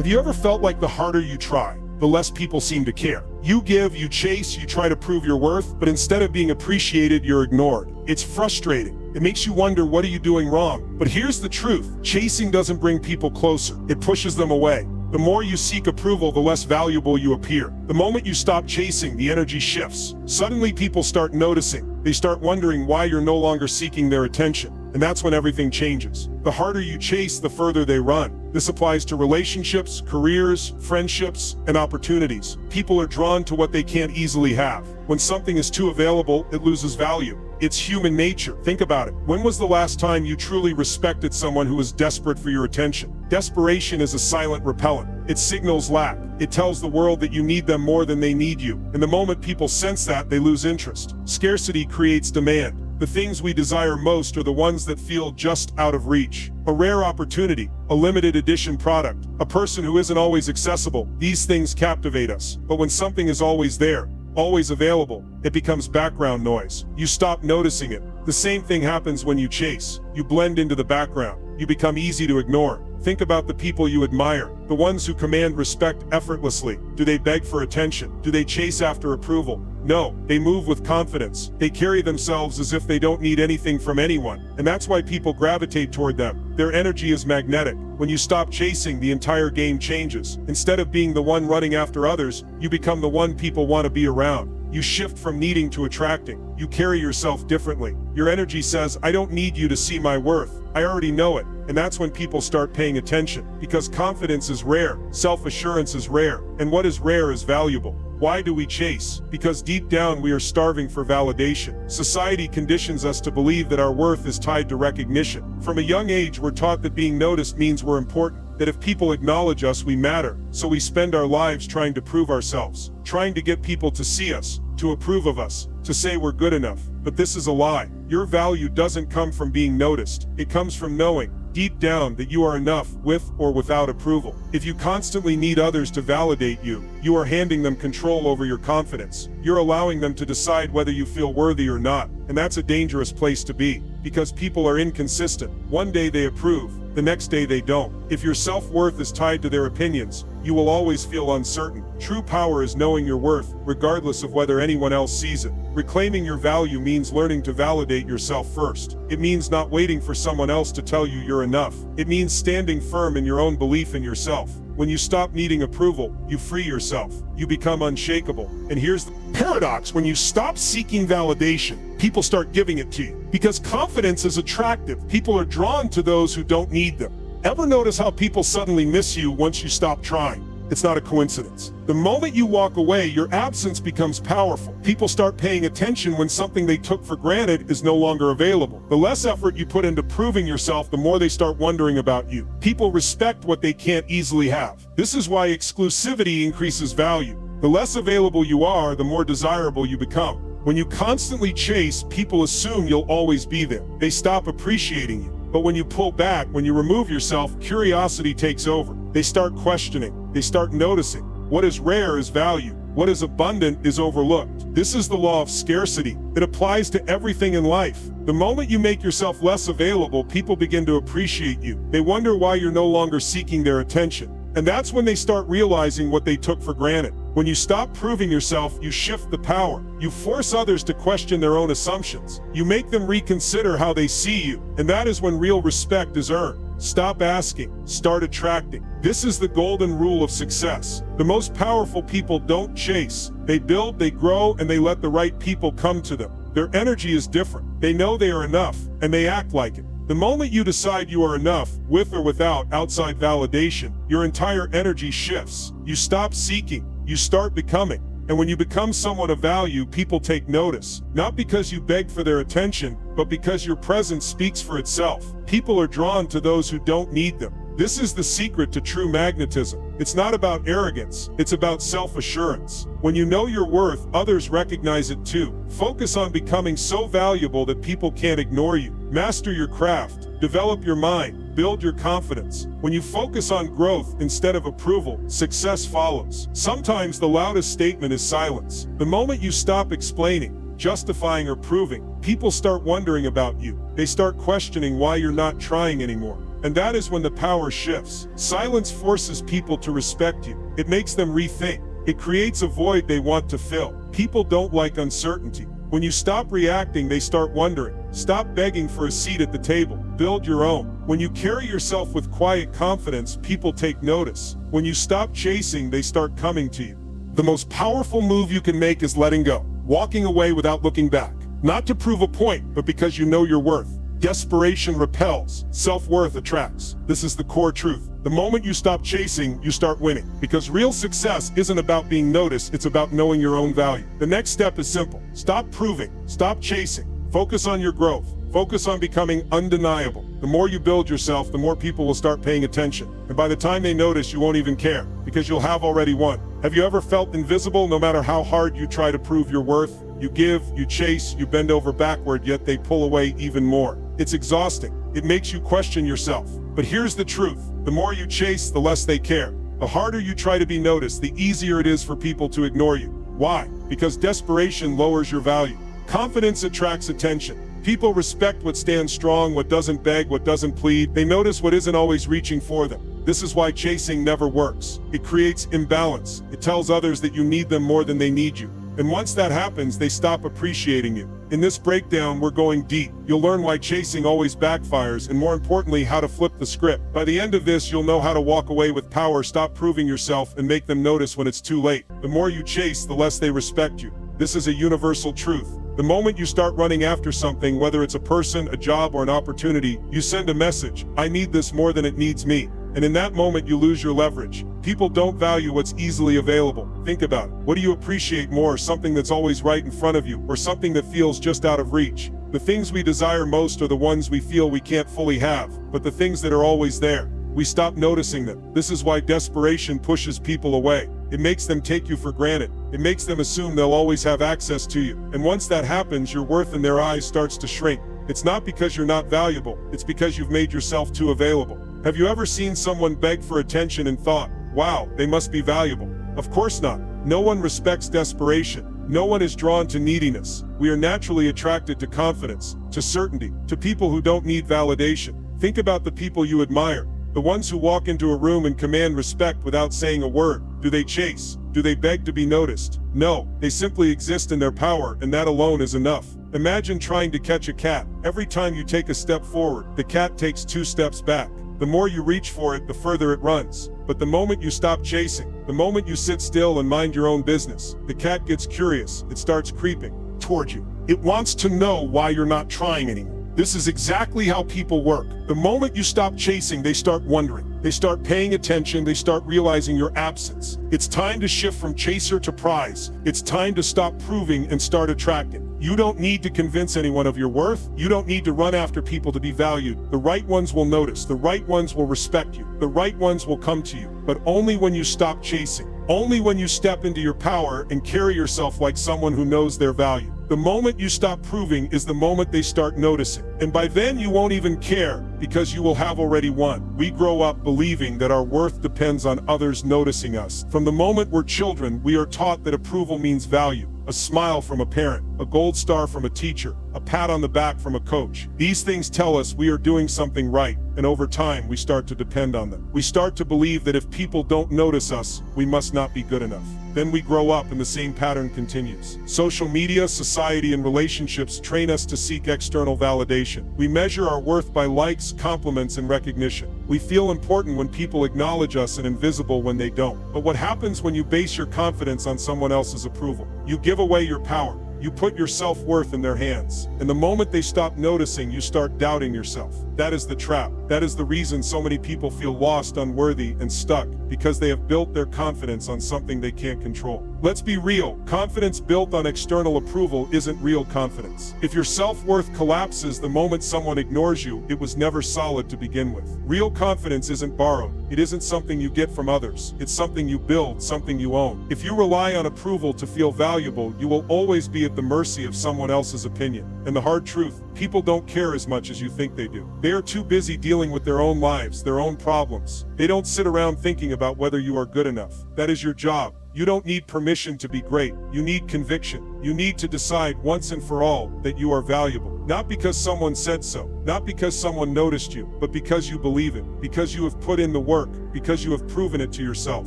Have you ever felt like the harder you try, the less people seem to care? You give, you chase, you try to prove your worth, but instead of being appreciated, you're ignored. It's frustrating. It makes you wonder, what are you doing wrong? But here's the truth. Chasing doesn't bring people closer. It pushes them away. The more you seek approval, the less valuable you appear. The moment you stop chasing, the energy shifts. Suddenly people start noticing. They start wondering why you're no longer seeking their attention. And that's when everything changes. The harder you chase, the further they run. This applies to relationships, careers, friendships, and opportunities. People are drawn to what they can't easily have. When something is too available, it loses value. It's human nature. Think about it. When was the last time you truly respected someone who was desperate for your attention? Desperation is a silent repellent. It signals lack. It tells the world that you need them more than they need you. And the moment people sense that, they lose interest. Scarcity creates demand. The things we desire most are the ones that feel just out of reach. A rare opportunity, a limited edition product, a person who isn't always accessible. These things captivate us. But when something is always there, always available, it becomes background noise. You stop noticing it. The same thing happens when you chase. You blend into the background. You become easy to ignore. Think about the people you admire, the ones who command respect effortlessly. Do they beg for attention? Do they chase after approval? No, they move with confidence. They carry themselves as if they don't need anything from anyone, and that's why people gravitate toward them. Their energy is magnetic. When you stop chasing, the entire game changes. Instead of being the one running after others, you become the one people want to be around. You shift from needing to attracting. You carry yourself differently. Your energy says, I don't need you to see my worth. I already know it. And that's when people start paying attention. Because confidence is rare, self-assurance is rare, and what is rare is valuable. Why do we chase? Because deep down we are starving for validation. Society conditions us to believe that our worth is tied to recognition. From a young age, we're taught that being noticed means we're important, that if people acknowledge us, we matter. So we spend our lives trying to prove ourselves, trying to get people to see us, to approve of us, to say we're good enough. But this is a lie. Your value doesn't come from being noticed. It comes from knowing, deep down, that you are enough, with or without approval. If you constantly need others to validate you, you are handing them control over your confidence. You're allowing them to decide whether you feel worthy or not. And that's a dangerous place to be, because people are inconsistent. One day they approve, the next day they don't. If your self-worth is tied to their opinions, you will always feel uncertain. True power is knowing your worth, regardless of whether anyone else sees it. Reclaiming your value means learning to validate yourself first. It means not waiting for someone else to tell you you're enough. It means standing firm in your own belief in yourself. When you stop needing approval, you free yourself. You become unshakable. And here's the paradox. When you stop seeking validation, people start giving it to you. Because confidence is attractive. People are drawn to those who don't need them. Ever notice how people suddenly miss you once you stop trying? It's not a coincidence. The moment you walk away, your absence becomes powerful. People start paying attention when something they took for granted is no longer available. The less effort you put into proving yourself, the more they start wondering about you. People respect what they can't easily have. This is why exclusivity increases value. The less available you are, the more desirable you become. When you constantly chase, people assume you'll always be there. They stop appreciating you. But when you pull back, when you remove yourself, curiosity takes over. They start questioning. They start noticing. What is rare is valued. What is abundant is overlooked. This is the law of scarcity. It applies to everything in life. The moment you make yourself less available, people begin to appreciate you. They wonder why you're no longer seeking their attention. And that's when they start realizing what they took for granted. When you stop proving yourself, you shift the power. You force others to question their own assumptions. You make them reconsider how they see you. And that is when real respect is earned. Stop asking, start attracting. This is the golden rule of success. The most powerful people don't chase. They build, they grow, and they let the right people come to them. Their energy is different. They know they are enough, and they act like it. The moment you decide you are enough, with or without outside validation, your entire energy shifts. You stop seeking, you start becoming. And when you become someone of value, people take notice. Not because you beg for their attention, but because your presence speaks for itself. People are drawn to those who don't need them. This is the secret to true magnetism. It's not about arrogance, it's about self-assurance. When you know your worth, others recognize it too. Focus on becoming so valuable that people can't ignore you. Master your craft, develop your mind, build your confidence. When you focus on growth instead of approval, success follows. Sometimes the loudest statement is silence. The moment you stop explaining, justifying, or proving, people start wondering about you. They start questioning why you're not trying anymore. And that is when the power shifts. Silence forces people to respect you. It makes them rethink. It creates a void they want to fill. People don't like uncertainty. When you stop reacting, they start wondering. Stop begging for a seat at the table. Build your own. When you carry yourself with quiet confidence, people take notice. When you stop chasing, they start coming to you. The most powerful move you can make is letting go. Walking away without looking back. Not to prove a point, but because you know your worth. Desperation repels, self-worth attracts. This is the core truth. The moment you stop chasing, you start winning. Because real success isn't about being noticed, it's about knowing your own value. The next step is simple. Stop proving, stop chasing. Focus on your growth. Focus on becoming undeniable. The more you build yourself, the more people will start paying attention. And by the time they notice, you won't even care, because you'll have already won. Have you ever felt invisible? No matter how hard you try to prove your worth, you give, you chase, you bend over backward, yet they pull away even more. It's exhausting. It makes you question yourself. But here's the truth. The more you chase, the less they care. The harder you try to be noticed, the easier it is for people to ignore you. Why? Because desperation lowers your value. Confidence attracts attention. People respect what stands strong, what doesn't beg, what doesn't plead. They notice what isn't always reaching for them. This is why chasing never works. It creates imbalance. It tells others that you need them more than they need you. And once that happens, they stop appreciating you. In this breakdown, we're going deep. You'll learn why chasing always backfires, and more importantly, how to flip the script. By the end of this, you'll know how to walk away with power, stop proving yourself, and make them notice when it's too late. The more you chase, the less they respect you. This is a universal truth. The moment you start running after something, whether it's a person, a job, or an opportunity, you send a message. I need this more than it needs me. And in that moment, you lose your leverage. People don't value what's easily available. Think about it. What do you appreciate more? Something that's always right in front of you, or something that feels just out of reach? The things we desire most are the ones we feel we can't fully have, but the things that are always there, we stop noticing them. This is why desperation pushes people away. It makes them take you for granted. It makes them assume they'll always have access to you. And once that happens, your worth in their eyes starts to shrink. It's not because you're not valuable, it's because you've made yourself too available. Have you ever seen someone beg for attention and thought, wow, they must be valuable? Of course not. No one respects desperation. No one is drawn to neediness. We are naturally attracted to confidence, to certainty, to people who don't need validation. Think about the people you admire, the ones who walk into a room and command respect without saying a word. Do they chase? Do they beg to be noticed? No, they simply exist in their power, and that alone is enough. Imagine trying to catch a cat. Every time you take a step forward, the cat takes 2 steps back. The more you reach for it, the further it runs. But the moment you stop chasing, the moment you sit still and mind your own business, the cat gets curious. It starts creeping toward you. It wants to know why you're not trying anymore. This is exactly how people work. The moment you stop chasing, they start wondering. They start paying attention. They start realizing your absence. It's time to shift from chaser to prize. It's time to stop proving and start attracting. You don't need to convince anyone of your worth. You don't need to run after people to be valued. The right ones will notice. The right ones will respect you. The right ones will come to you. But only when you stop chasing. Only when you step into your power and carry yourself like someone who knows their value. The moment you stop proving is the moment they start noticing. And by then you won't even care, because you will have already won. We grow up believing that our worth depends on others noticing us. From the moment we're children, we are taught that approval means value. A smile from a parent, a gold star from a teacher, a pat on the back from a coach. These things tell us we are doing something right, and over time we start to depend on them. We start to believe that if people don't notice us, we must not be good enough. Then we grow up and the same pattern continues. Social media, society, and relationships train us to seek external validation. We measure our worth by likes, compliments, and recognition. We feel important when people acknowledge us and invisible when they don't. But what happens when you base your confidence on someone else's approval? You give away your power. You put your self-worth in their hands. And the moment they stop noticing, you start doubting yourself. That is the trap. That is the reason so many people feel lost, unworthy, and stuck, because they have built their confidence on something they can't control. Let's be real. Confidence built on external approval isn't real confidence. If your self-worth collapses the moment someone ignores you, it was never solid to begin with. Real confidence isn't borrowed. It isn't something you get from others. It's something you build, something you own. If you rely on approval to feel valuable, you will always be at the mercy of someone else's opinion. And the hard truth, people don't care as much as you think they do. They are too busy dealing with their own lives, their own problems. They don't sit around thinking about whether you are good enough. That is your job. You don't need permission to be great. You need conviction. You need to decide once and for all that you are valuable. Not because someone said so, not because someone noticed you, but because you believe it, because you have put in the work, because you have proven it to yourself.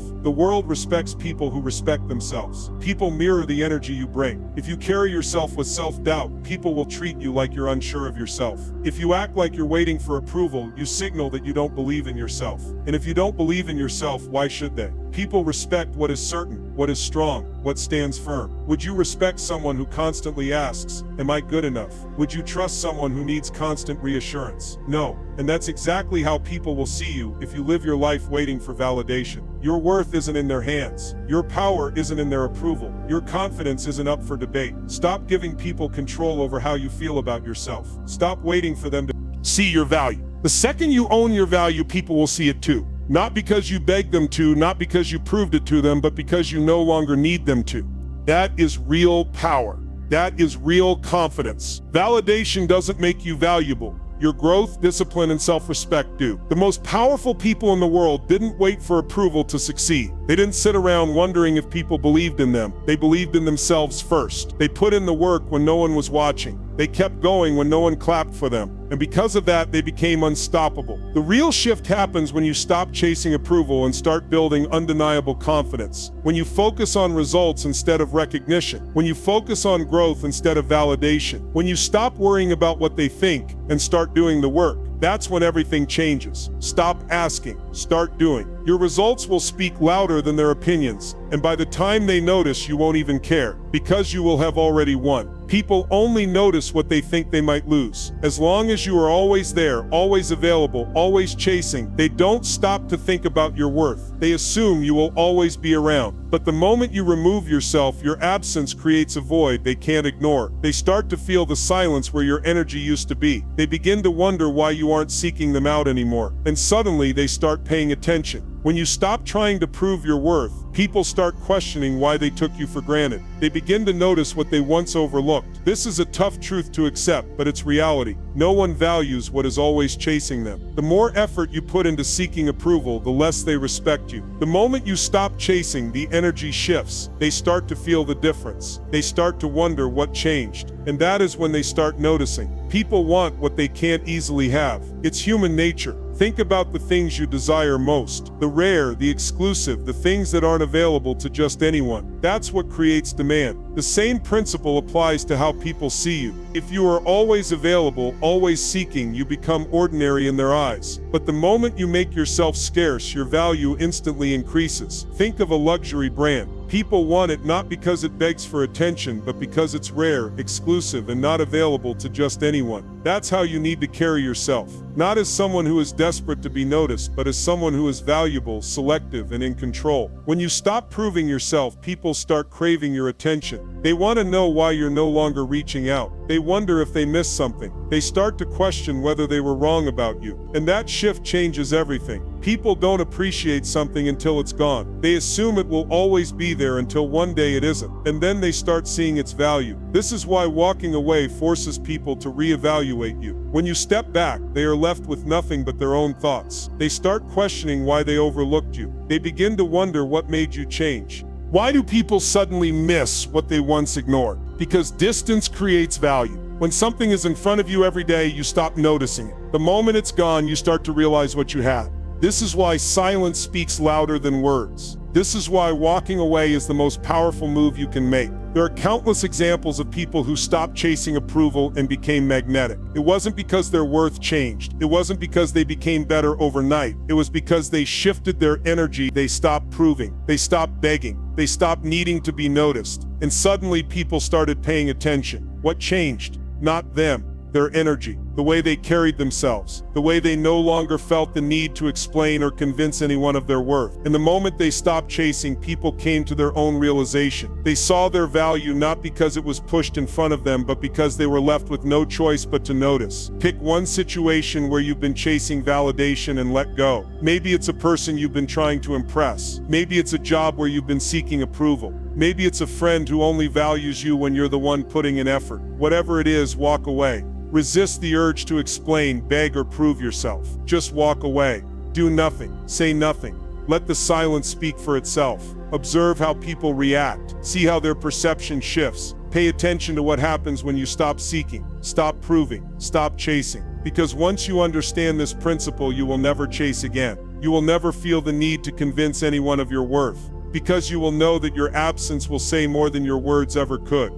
The world respects people who respect themselves. People mirror the energy you bring. If you carry yourself with self-doubt, people will treat you like you're unsure of yourself. If you act like you're waiting for approval, you signal that you don't believe in yourself. And if you don't believe in yourself, why should they? People respect what is certain, what is strong, what stands firm. Would you respect someone who constantly asks, "Am I good enough?" Would you trust someone who needs constant reassurance? No. And that's exactly how people will see you if you live your life waiting for validation. Your worth isn't in their hands. Your power isn't in their approval. Your confidence isn't up for debate. Stop giving people control over how you feel about yourself. Stop waiting for them to see your value. The second you own your value, people will see it too. Not because you begged them to, not because you proved it to them, but because you no longer need them to. That is real power. That is real confidence. Validation doesn't make you valuable. Your growth, discipline, and self-respect do. The most powerful people in the world didn't wait for approval to succeed. They didn't sit around wondering if people believed in them. They believed in themselves first. They put in the work when no one was watching. They kept going when no one clapped for them. And because of that, they became unstoppable. The real shift happens when you stop chasing approval and start building undeniable confidence. When you focus on results instead of recognition. When you focus on growth instead of validation. When you stop worrying about what they think and start doing the work. That's when everything changes. Stop asking, start doing. Your results will speak louder than their opinions, and by the time they notice, you won't even care, because you will have already won. People only notice what they think they might lose. As long as you are always there, always available, always chasing, they don't stop to think about your worth. They assume you will always be around. But the moment you remove yourself, your absence creates a void they can't ignore. They start to feel the silence where your energy used to be. They begin to wonder why you aren't seeking them out anymore. And suddenly they start paying attention. When you stop trying to prove your worth, people start questioning why they took you for granted. They begin to notice what they once overlooked. This is a tough truth to accept, but it's reality. No one values what is always chasing them. The more effort you put into seeking approval, the less they respect you. The moment you stop chasing, the energy shifts. They start to feel the difference. They start to wonder what changed. And that is when they start noticing. People want what they can't easily have. It's human nature. Think about the things you desire most. The rare, the exclusive, the things that aren't available to just anyone. That's what creates demand. The same principle applies to how people see you. If you are always available, always seeking, you become ordinary in their eyes. But the moment you make yourself scarce, your value instantly increases. Think of a luxury brand. People want it not because it begs for attention, but because it's rare, exclusive, and not available to just anyone. That's how you need to carry yourself. Not as someone who is desperate to be noticed, but as someone who is valuable, selective, and in control. When you stop proving yourself, people start craving your attention. They want to know why you're no longer reaching out. They wonder if they missed something. They start to question whether they were wrong about you. And that shift changes everything. People don't appreciate something until it's gone. They assume it will always be there until one day it isn't. And then they start seeing its value. This is why walking away forces people to reevaluate you. When you step back, they are left with nothing but their own thoughts. They start questioning why they overlooked you. They begin to wonder what made you change. Why do people suddenly miss what they once ignored? Because distance creates value. When something is in front of you every day, you stop noticing it. The moment it's gone, you start to realize what you had. This is why silence speaks louder than words. This is why walking away is the most powerful move you can make. There are countless examples of people who stopped chasing approval and became magnetic. It wasn't because their worth changed. It wasn't because they became better overnight. It was because they shifted their energy. They stopped proving. They stopped begging. They stopped needing to be noticed. And suddenly people started paying attention. What changed? Not them. Their energy, the way they carried themselves, the way they no longer felt the need to explain or convince anyone of their worth. And the moment they stopped chasing, people came to their own realization. They saw their value not because it was pushed in front of them, but because they were left with no choice but to notice. Pick one situation where you've been chasing validation and let go. Maybe it's a person you've been trying to impress. Maybe it's a job where you've been seeking approval. Maybe it's a friend who only values you when you're the one putting in effort. Whatever it is, walk away. Resist the urge to explain, beg, or prove yourself. Just walk away. Do nothing. Say nothing. Let the silence speak for itself. Observe how people react. See how their perception shifts. Pay attention to what happens when you stop seeking. Stop proving, stop chasing. Because once you understand this principle, you will never chase again. You will never feel the need to convince anyone of your worth, because you will know that your absence will say more than your words ever could.